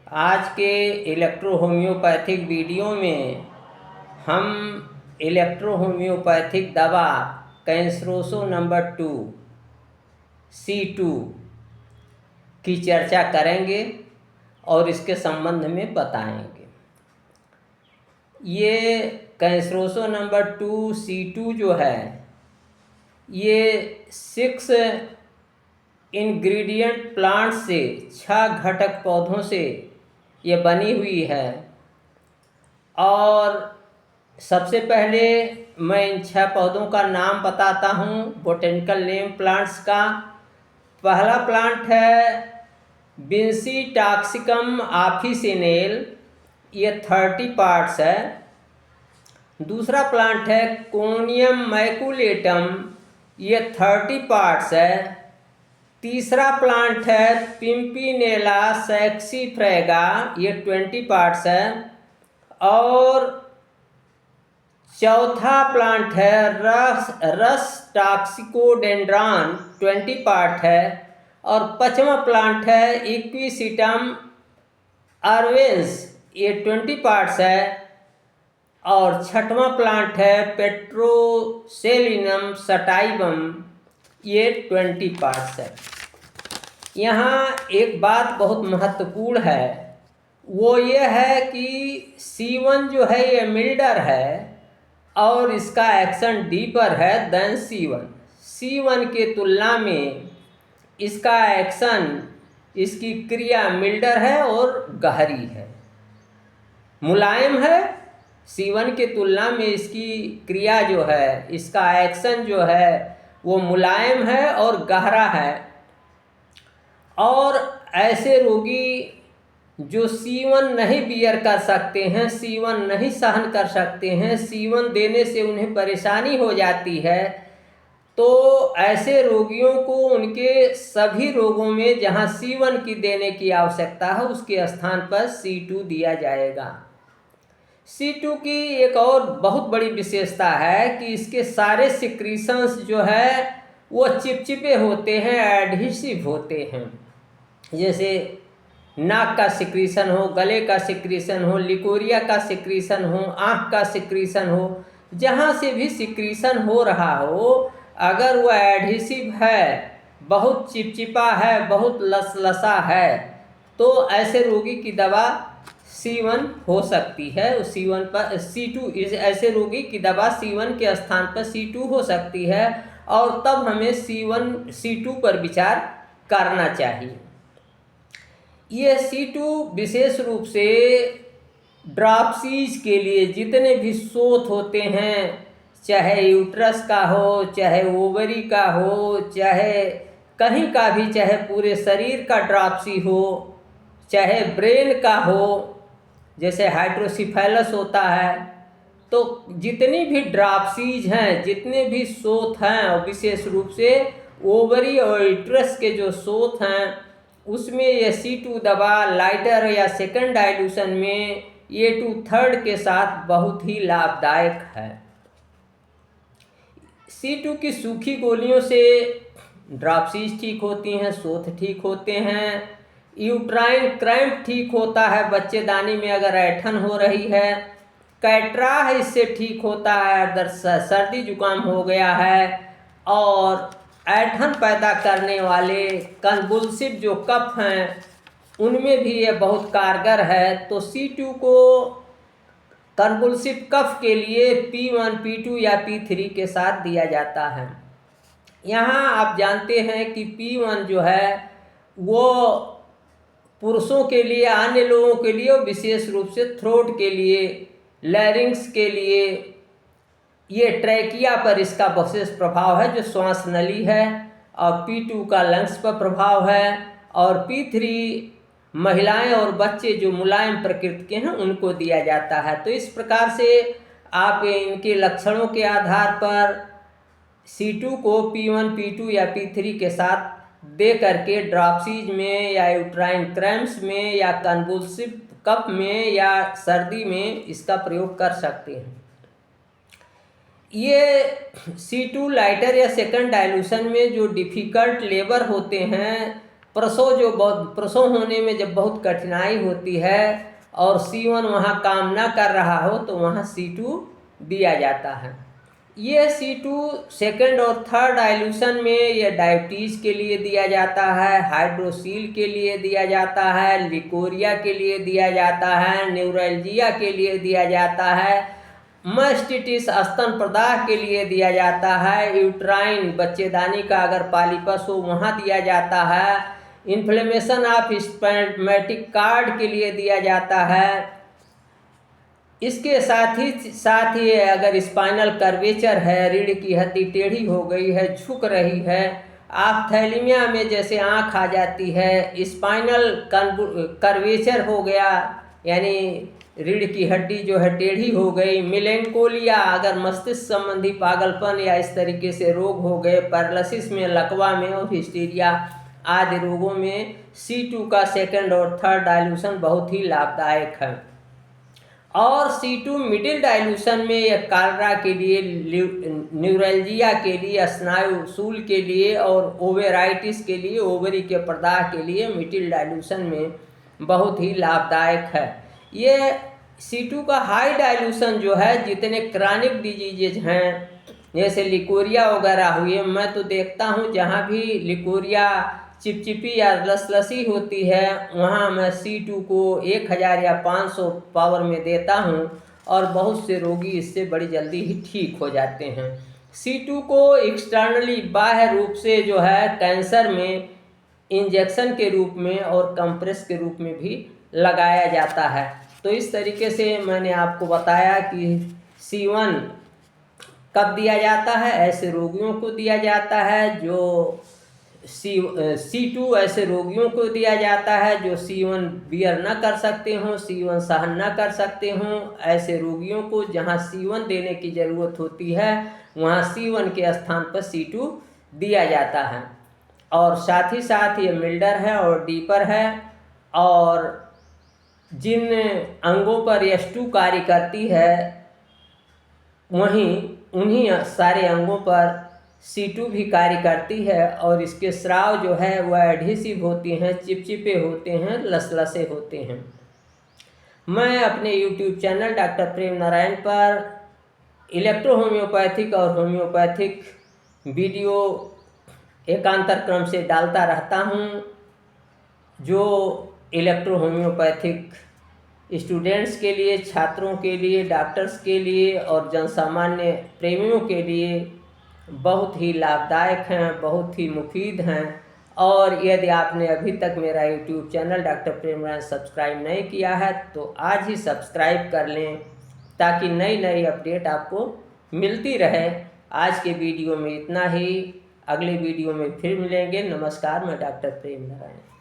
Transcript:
आज के electro homeopathic video में हम इलेक्ट्रो होम्योपैथिक दवा कैंसरोसो नंबर 2 C2 की चर्चा करेंगे और इसके संबंध में बताएंगे। ये कैंसरोसो नंबर 2 C2 जो है ये 6 इंग्रेडिएंट प्लांट से 6 घटक पौधों से ये बनी हुई है। और सबसे पहले मैं इन 6 पौधों का नाम बताता हूँ, बोटेनिकल नेम प्लांट्स का। पहला प्लांट है बिंसी टॉक्सिकम ऑफिसिनेल, ये 30 पार्ट्स है। दूसरा प्लांट है कोनियम मैकुलेटम, ये 30 पार्ट्स है। तीसरा प्लांट है पिम्पिनेला सैक्सीफ्रेगा, ये 20 पार्ट्स है। और चौथा प्लांट है रस टॉक्सिकोडेंड्रॉन, 20 पार्ट है। और पांचवा प्लांट है इक्विसिटम अर्वेंस, ये 20 पार्ट्स है। और छठवां प्लांट है पेट्रोसेलिनम सटाइवम, ये 20 पार्ट्स है। यहाँ एक बात बहुत महत्वपूर्ण है, वो ये है कि C1 जो है ये मिल्डर है और इसका एक्शन डीपर है देन C1 के तुलना में इसका एक्शन, इसकी क्रिया मिल्डर है और गहरी है, मुलायम है। C1 के तुलना में इसकी क्रिया जो है, इसका एक्शन जो है वो मुलायम है और गहरा है। और ऐसे रोगी जो C1 नहीं बियर कर सकते हैं, C1 नहीं सहन कर सकते हैं, C1 देने से उन्हें परेशानी हो जाती है, तो ऐसे रोगियों को उनके सभी रोगों में जहां C1 की देने की आवश्यकता है उसके स्थान पर C2 दिया जाएगा। C2 की एक और बहुत बड़ी विशेषता है कि इसके सारे सिक्रीशंस जो है वो चिपचिपे होते हैं, एडहेसिव होते हैं। जैसे नाक का सिक्रीशन हो, गले का सिक्रीशन हो, लिकोरिया का सिक्रीशन हो, आँख का सिक्रीशन हो, जहाँ से भी सिक्रीशन हो रहा हो, अगर वह एडहेसिव है, बहुत चिपचिपा है, बहुत लसलसा है, तो ऐसे रोगी की दवा C1 हो सकती है। C1 पर C2, ऐसे रोगी की दवा C1 के स्थान पर C2 हो सकती है और तब हमें C2 पर विचार करना चाहिए। ये C2 विशेष रूप से ड्रॉपसीज के लिए, जितने भी शोथ होते हैं, चाहे यूट्रस का हो, चाहे ओवरी का हो, चाहे कहीं का भी, चाहे पूरे शरीर का ड्रॉपसी हो, चाहे ब्रेन का हो, जैसे हाइड्रोसिफेलस होता है, तो जितनी भी ड्रॉपसीज हैं, जितने भी शोथ हैं, और विशेष रूप से ओवरी और यूट्रस के जो शोथ हैं, उसमें ये C2 दवा लाइटर या सेकंड डाइल्यूशन में A2/3 के साथ बहुत ही लाभदायक है। C2 की सूखी गोलियों से ड्रॉपसीज ठीक होती हैं, शोथ ठीक होते हैं, यूट्राइन क्रैम्प ठीक होता है, बच्चेदानी में अगर ऐंठन हो रही है, कैटराह इससे ठीक होता है, अगर सर्दी जुकाम हो गया है, और ऐंठन पैदा करने वाले कन्वुल्सिव जो कफ हैं उनमें भी ये बहुत कारगर है। तो C2 को कन्वुल्सिव कफ के लिए P1, P2 या P3 के साथ दिया जाता है। यहाँ आप जानते हैं कि P1 जो है वो पुरुषों के लिए, अन्य लोगों के लिए, विशेष रूप से थ्रोट के लिए, लैरिंग्स के लिए, ये ट्रैकिया पर इसका विशेष प्रभाव है जो श्वास नली है। और P2 का लंग्स पर प्रभाव है। और P3 महिलाएं और बच्चे जो मुलायम प्रकृति के हैं उनको दिया जाता है। तो इस प्रकार से आप इनके लक्षणों के आधार पर C2 को P1, P2 या P3 के साथ दे करके ड्रॉपसीज में या यूट्राइन क्रैम्प्स में या कन्वुल्सिव कफ में या सर्दी में इसका प्रयोग कर सकते हैं। ये C2 लाइटर या सेकंड डाइल्यूशन में जो डिफ़िकल्ट लेबर होते हैं, प्रसव होने में जब बहुत कठिनाई होती है और C1 वहाँ काम ना कर रहा हो तो वहाँ C2 दिया जाता है। ये C2 सेकंड और थर्ड डाइल्यूशन में ये डायबिटीज़ के लिए दिया जाता है, हाइड्रोसील के लिए दिया जाता है, लिकोरिया के लिए दिया जाता है, न्यूरल्जिया के लिए दिया जाता है, मास्टिटिस स्तन प्रदाह के लिए दिया जाता है, यूट्राइन बच्चेदानी का अगर पॉलिपस हो वहाँ दिया जाता है, इन्फ्लेमेशन ऑफ स्पर्मेटिक कार्ड के लिए दिया जाता है। इसके साथ ही अगर स्पाइनल कर्वेचर है, रीढ़ की हड्डी टेढ़ी हो गई है, झुक रही है, ऑप्थेल्मिया में जैसे आँख आ जाती है, स्पाइनल कर्वेचर हो गया यानी रीढ़ की हड्डी जो है टेढ़ी हो गई, मेलेंकोलिया अगर मस्तिष्क संबंधी पागलपन या इस तरीके से रोग हो गए, पैरालिसिस में, लकवा में और हिस्टीरिया आदि रोगों में C2 का सेकंड और थर्ड डाइल्यूशन बहुत ही लाभदायक है। और C2 मिडिल डाइल्यूशन में या कालरा के लिए, न्यूरल्जिया के लिए, स्नायुशूल के लिए और ओवेराइटिस के लिए, ओवरी के प्रदाह के लिए मिडिल डाइल्यूशन में बहुत ही लाभदायक है। ये C2 का हाई डाइल्यूशन जो है, जितने क्रॉनिक डिजीजेज हैं जैसे लिकोरिया वगैरह हुए, मैं तो देखता हूँ जहाँ भी लिकोरिया चिपचिपी या लसलसी होती है वहाँ मैं C2 को 1000 या 500 पावर में देता हूँ और बहुत से रोगी इससे बड़ी जल्दी ही ठीक हो जाते हैं। C2 को एक्सटर्नली बाह्य रूप से जो है कैंसर में इंजेक्शन के रूप में और कंप्रेस के रूप में भी लगाया जाता है। तो इस तरीके से मैंने आपको बताया कि C1 कब दिया जाता है, ऐसे रोगियों को दिया जाता है जो C2 ऐसे रोगियों को दिया जाता है जो C1 बियर ना कर सकते हों, C1 सहन ना कर सकते हों। ऐसे रोगियों को जहां C1 देने की ज़रूरत होती है वहां C1 के स्थान पर C2 दिया जाता है। और साथ ही साथ ये मिल्डर है और डीपर है, और जिन अंगों पर S2 कार्य करती है उन्हीं सारे अंगों पर C2 भी कार्य करती है, और इसके स्राव जो है वह एडहेसिव होते हैं, चिपचिपे होते हैं, लसलसे होते हैं। मैं अपने YouTube चैनल डॉक्टर प्रेम नारायण पर इलेक्ट्रो होम्योपैथिक और होम्योपैथिक वीडियो एकांतर क्रम से डालता रहता हूँ, जो इलेक्ट्रो होम्योपैथिक स्टूडेंट्स के लिए, छात्रों के लिए, डॉक्टर्स के लिए और जनसामान्य प्रेमियों के लिए बहुत ही लाभदायक हैं, बहुत ही मुफीद हैं। और यदि आपने अभी तक मेरा YouTube चैनल डॉक्टर प्रेम नारायण सब्सक्राइब नहीं किया है तो आज ही सब्सक्राइब कर लें ताकि नई नई अपडेट आपको मिलती रहे। आज के वीडियो में इतना ही, अगले वीडियो में फिर मिलेंगे। नमस्कार, मैं डॉक्टर प्रेम नारायण।